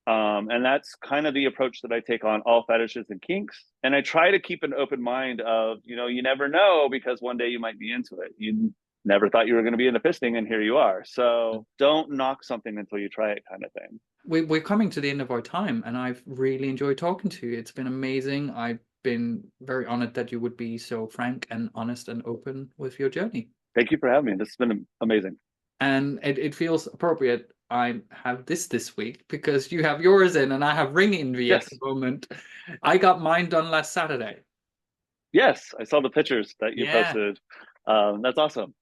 Speaker 2: And that's kind of the approach that I take on all fetishes and kinks. And I try to keep an open mind of, you never know because one day you might be into it. You never thought you were going to be into fisting, and here you are. So don't knock something until you try it, kind of thing.
Speaker 1: We're coming to the end of our time, and I've really enjoyed talking to you. It's been amazing. I've been very honored that you would be so frank and honest and open with your journey.
Speaker 2: Thank you for having me. This has been amazing.
Speaker 1: And it feels appropriate. I have this week because you have yours in, and I have ring envy at the
Speaker 2: Yes.
Speaker 1: moment. I got mine done last Saturday.
Speaker 2: Yes. I saw the pictures that you
Speaker 1: Yeah.
Speaker 2: posted. That's awesome.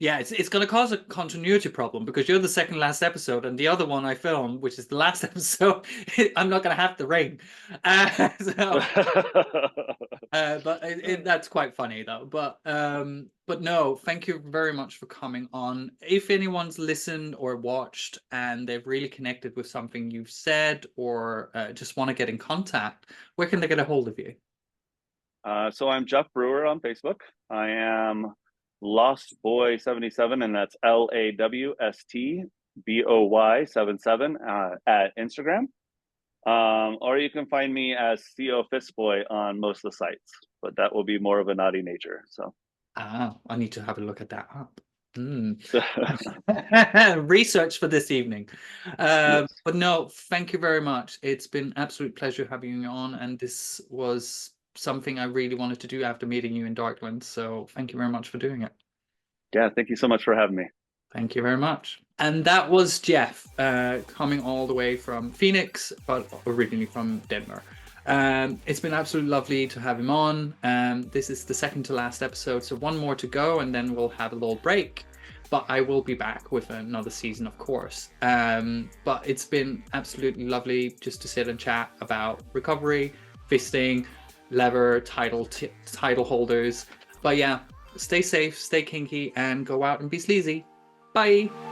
Speaker 1: Yeah, it's going to cause a continuity problem because you're the second last episode, and the other one I filmed, which is the last episode, I'm not going to have the ring. So, that's quite funny though. But no, thank you very much for coming on. If anyone's listened or watched and they've really connected with something you've said, or just want to get in contact, where can they get a hold of you?
Speaker 2: So I'm Jeff Brewer on Facebook. I am Lost Boy 77, and that's LAWSTBOY 77 at Instagram. Or you can find me as CO Fistboy on most of the sites, but that will be more of a naughty nature. So
Speaker 1: I need to have a look at that up. Research for this evening.
Speaker 2: yes.
Speaker 1: But no, thank you very much. It's been absolute pleasure having you on, and this was something I really wanted to do after meeting you in Darkland. So thank you very much for doing it.
Speaker 2: Yeah, thank you so much for having me.
Speaker 1: Thank you very much. And that was Jeff, coming all the way from Phoenix, but originally from Denver. It's been absolutely lovely to have him on. This is the second to last episode, so one more to go, and then we'll have a little break. But I will be back with another season, of course. But it's been absolutely lovely just to sit and chat about recovery, fisting, leather, title holders. But yeah, stay safe, stay kinky, and go out and be sleazy. Bye.